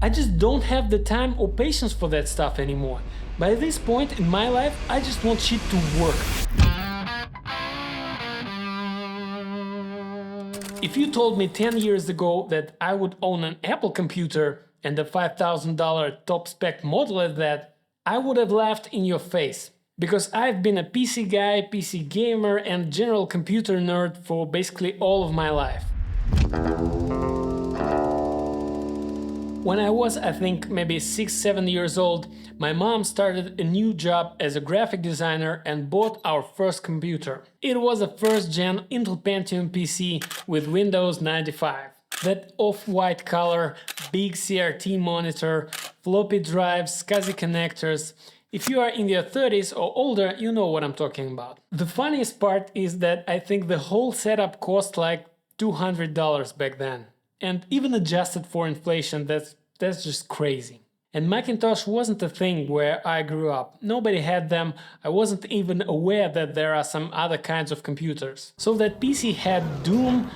I just don't have the time or patience for that stuff anymore. By this point in my life, I just want shit to work. If you told me 10 years ago that I would own an Apple computer and a $5,000 top spec model at that, I would have laughed in your face. Because I've been a PC guy, PC gamer and general computer nerd for basically all of my life. When I was, I think, maybe 6-7 years old, my mom started a new job as a graphic designer and bought our first computer. It was a first-gen Intel Pentium PC with Windows 95. That off-white color, big CRT monitor, floppy drives, SCSI connectors. If you are in your 30s or older, you know what I'm talking about. The funniest part is that I think the whole setup cost like $200 back then. And even adjusted for inflation, that's just crazy. And Macintosh wasn't a thing where I grew up. Nobody had them. I wasn't even aware that there are some other kinds of computers. So that PC had Doom,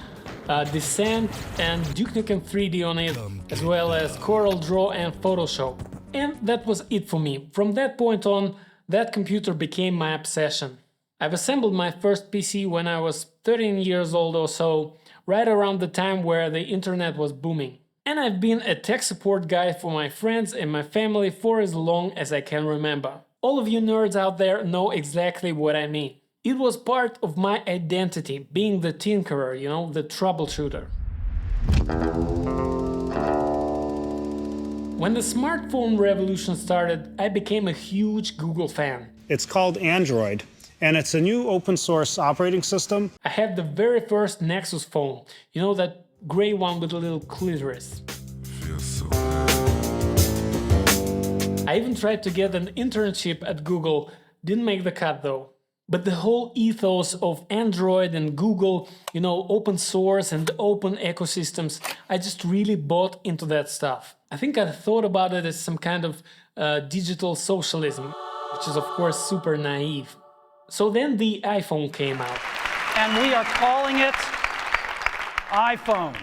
Descent and Duke Nukem 3D on it, as well as CorelDRAW and Photoshop. And that was it for me. From that point on, that computer became my obsession. I've assembled my first PC when I was 13 years old or so, right around the time where the internet was booming. And I've been a tech support guy for my friends and my family for as long as I can remember. All of you nerds out there know exactly what I mean. It was part of my identity, being the tinkerer, you know, the troubleshooter. When the smartphone revolution started, I became a huge Google fan. It's called Android, and it's a new open source operating system. I had the very first Nexus phone, you know, that gray one with a little clitoris. I even tried to get an internship at Google, didn't make the cut though. But the whole ethos of Android and Google, you know, open source and open ecosystems, I just really bought into that stuff. I think I thought about it as some kind of digital socialism, which is of course super naive. So then the iPhone came out. And we are calling it iPhone.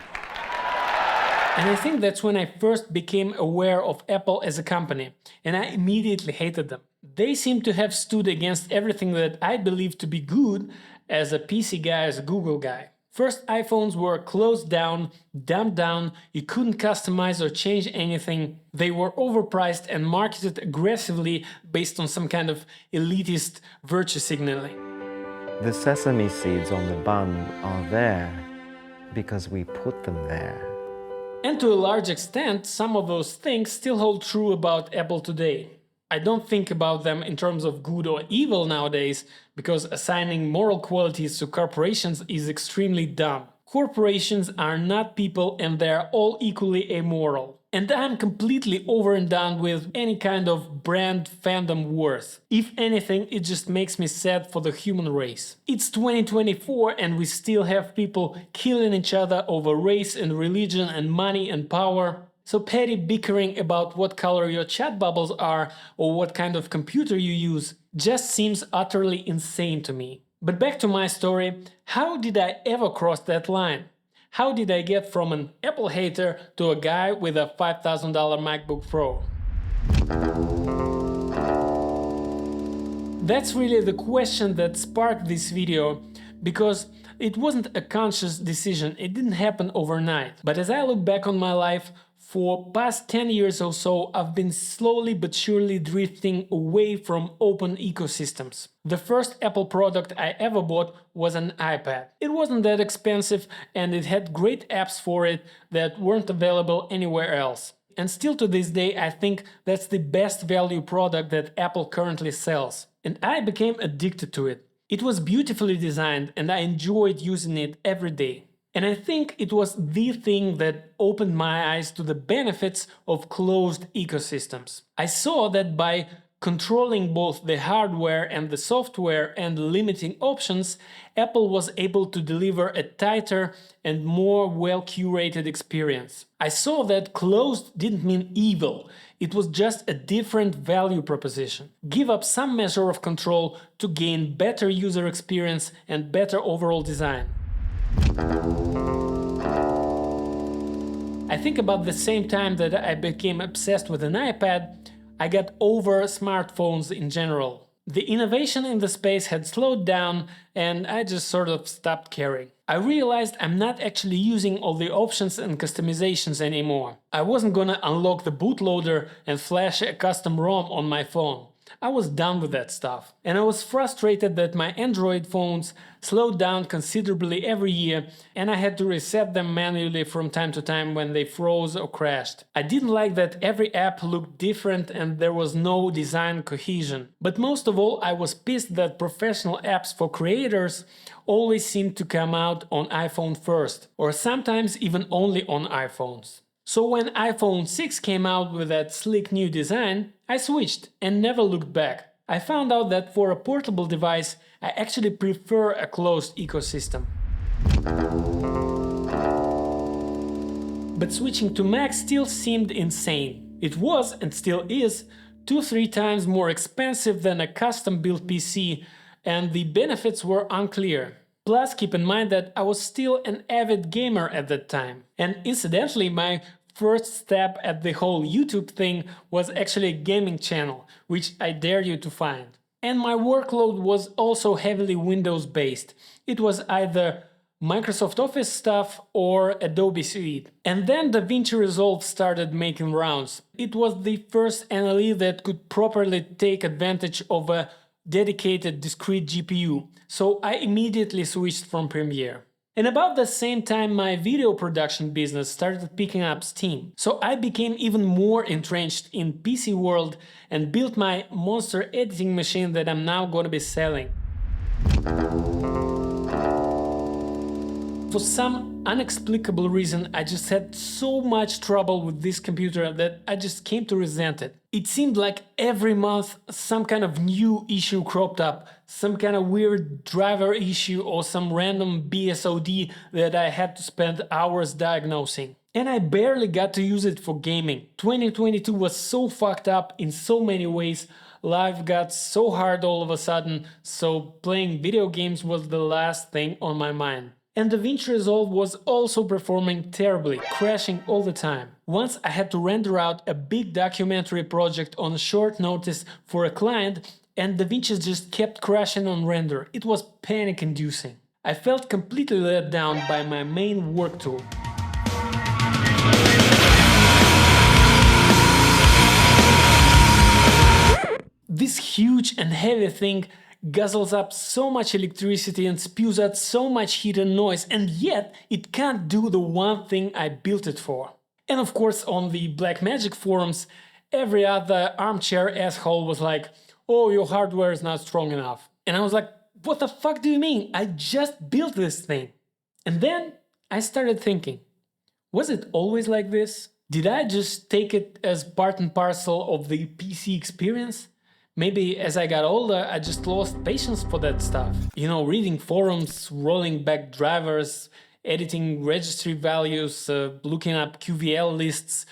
And I think that's when I first became aware of Apple as a company, and I immediately hated them. They seem to have stood against everything that I believed to be good as a PC guy, as a Google guy. First iPhones were closed down, dumbed down, you couldn't customize or change anything. They were overpriced and marketed aggressively based on some kind of elitist virtue signaling. The sesame seeds on the bun are there because we put them there. And to a large extent, some of those things still hold true about Apple today. I don't think about them in terms of good or evil nowadays, because assigning moral qualities to corporations is extremely dumb. Corporations are not people and they're all equally amoral. And I'm completely over and done with any kind of brand fandom wars. If anything, it just makes me sad for the human race. It's 2024 and we still have people killing each other over race and religion and money and power. So petty bickering about what color your chat bubbles are or what kind of computer you use just seems utterly insane to me. But back to my story, how did I ever cross that line? How did I get from an Apple hater to a guy with a $5,000 MacBook Pro? That's really the question that sparked this video, because it wasn't a conscious decision, it didn't happen overnight. But as I look back on my life, for past 10 years or so, I've been slowly but surely drifting away from open ecosystems. The first Apple product I ever bought was an iPad. It wasn't that expensive and it had great apps for it that weren't available anywhere else. And still to this day, I think that's the best value product that Apple currently sells. And I became addicted to it. It was beautifully designed and I enjoyed using it every day. And I think it was the thing that opened my eyes to the benefits of closed ecosystems. I saw that by controlling both the hardware and the software and limiting options, Apple was able to deliver a tighter and more well-curated experience. I saw that closed didn't mean evil, it was just a different value proposition. Give up some measure of control to gain better user experience and better overall design. I think about the same time that I became obsessed with an iPad, I got over smartphones in general. The innovation in the space had slowed down and I just sort of stopped caring. I realized I'm not actually using all the options and customizations anymore. I wasn't gonna unlock the bootloader and flash a custom ROM on my phone. I was done with that stuff. And I was frustrated that my Android phones slowed down considerably every year and I had to reset them manually from time to time when they froze or crashed. I didn't like that every app looked different and there was no design cohesion. But most of all, I was pissed that professional apps for creators always seemed to come out on iPhone first, or sometimes even only on iPhones. So when iPhone 6 came out with that slick new design, I switched and never looked back. I found out that for a portable device, I actually prefer a closed ecosystem. But switching to Mac still seemed insane. It was, and still is, 2-3 times more expensive than a custom-built PC, and the benefits were unclear. Plus, keep in mind that I was still an avid gamer at that time. And incidentally, my first step at the whole YouTube thing was actually a gaming channel, which I dare you to find. And my workload was also heavily Windows based. It was either Microsoft Office stuff or Adobe Suite. And then DaVinci Resolve started making rounds. It was the first NLE that could properly take advantage of a dedicated discrete GPU, so I immediately switched from Premiere. And about the same time my video production business started picking up steam, so I became even more entrenched in PC world and built my monster editing machine that I'm now gonna be selling. For some inexplicable reason, I just had so much trouble with this computer that I just came to resent it. It seemed like every month some kind of new issue cropped up, some kind of weird driver issue or some random BSOD that I had to spend hours diagnosing. And I barely got to use it for gaming. 2022 was so fucked up in so many ways, life got so hard all of a sudden, so playing video games was the last thing on my mind. And DaVinci Resolve was also performing terribly, crashing all the time. Once I had to render out a big documentary project on short notice for a client, and DaVinci just kept crashing on render. It was panic-inducing. I felt completely let down by my main work tool. This huge and heavy thing guzzles up so much electricity and spews out so much heat and noise, and yet it can't do the one thing I built it for. And of course, on the Blackmagic forums, every other armchair asshole was like, "Oh, your hardware is not strong enough." And I was like, what the fuck do you mean? I just built this thing. And then I started thinking, was it always like this? Did I just take it as part and parcel of the PC experience? Maybe as I got older, I just lost patience for that stuff. You know, reading forums, rolling back drivers, editing registry values, looking up QVL lists,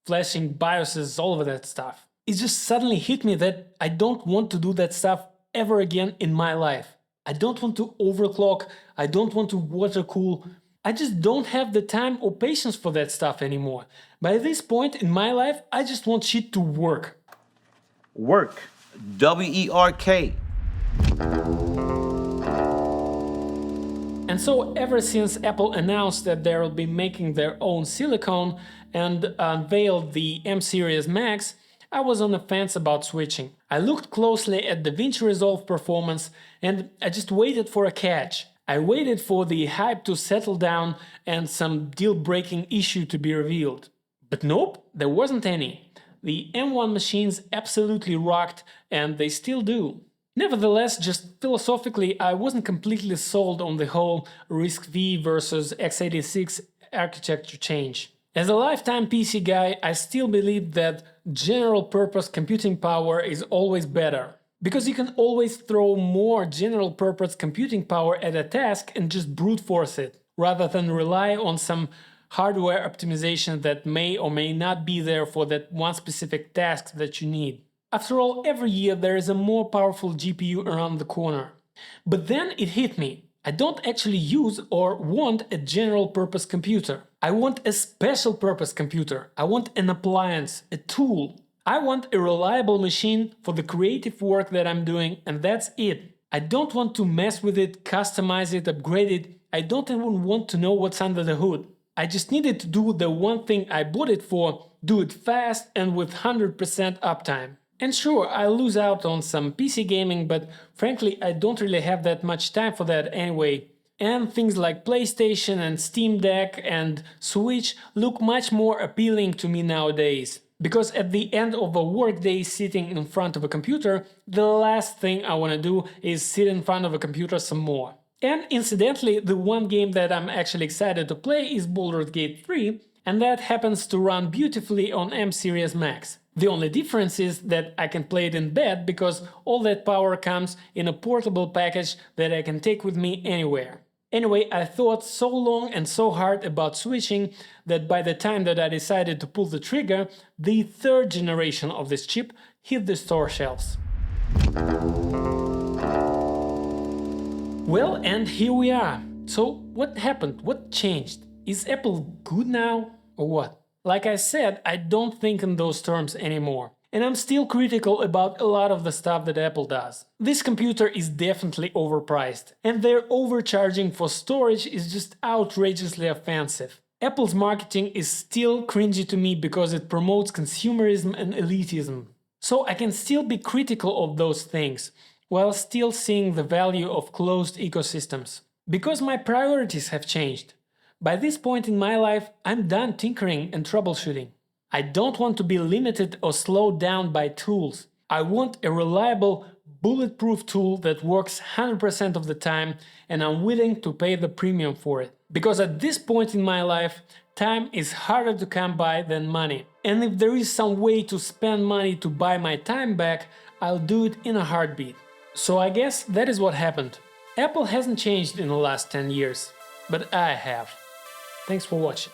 flashing BIOSes, all of that stuff. It just suddenly hit me that I don't want to do that stuff ever again in my life. I don't want to overclock, I don't want to water cool. I just don't have the time or patience for that stuff anymore. By this point in my life, I just want shit to work. Work. W-E-R-K. And so ever since Apple announced that they'll be making their own silicone and unveiled the M series Max, I was on the fence about switching. I looked closely at DaVinci Resolve performance and I just waited for a catch. I waited for the hype to settle down and some deal-breaking issue to be revealed. But nope, there wasn't any. The M1 machines absolutely rocked, and they still do. Nevertheless, just philosophically, I wasn't completely sold on the whole RISC-V versus x86 architecture change. As a lifetime PC guy, I still believe that general-purpose computing power is always better. Because you can always throw more general-purpose computing power at a task and just brute force it, rather than rely on some hardware optimization that may or may not be there for that one specific task that you need. After all, every year there is a more powerful GPU around the corner. But then it hit me. I don't actually use or want a general purpose computer. I want a special purpose computer. I want an appliance, a tool. I want a reliable machine for the creative work that I'm doing, and that's it. I don't want to mess with it, customize it, upgrade it. I don't even want to know what's under the hood. I just needed to do the one thing I bought it for, do it fast and with 100% uptime. And sure, I lose out on some PC gaming, but frankly I don't really have that much time for that anyway. And things like PlayStation and Steam Deck and Switch look much more appealing to me nowadays. Because at the end of a workday sitting in front of a computer, the last thing I want to do is sit in front of a computer some more. And incidentally, the one game that I'm actually excited to play is Baldur's Gate 3, and that happens to run beautifully on M Series Max. The only difference is that I can play it in bed because all that power comes in a portable package that I can take with me anywhere. Anyway, I thought so long and so hard about switching that by the time that I decided to pull the trigger, the third generation of this chip hit the store shelves. Well, and here we are. So what happened? What changed? Is Apple good now or what? Like I said, I don't think in those terms anymore. And I'm still critical about a lot of the stuff that Apple does. This computer is definitely overpriced, and their overcharging for storage is just outrageously offensive. Apple's marketing is still cringy to me because it promotes consumerism and elitism. So I can still be critical of those things, while still seeing the value of closed ecosystems. Because my priorities have changed. By this point in my life, I'm done tinkering and troubleshooting. I don't want to be limited or slowed down by tools. I want a reliable, bulletproof tool that works 100% of the time, and I'm willing to pay the premium for it. Because at this point in my life, time is harder to come by than money. And if there is some way to spend money to buy my time back, I'll do it in a heartbeat. So I guess that is what happened. Apple hasn't changed in the last 10 years, but I have. Thanks for watching.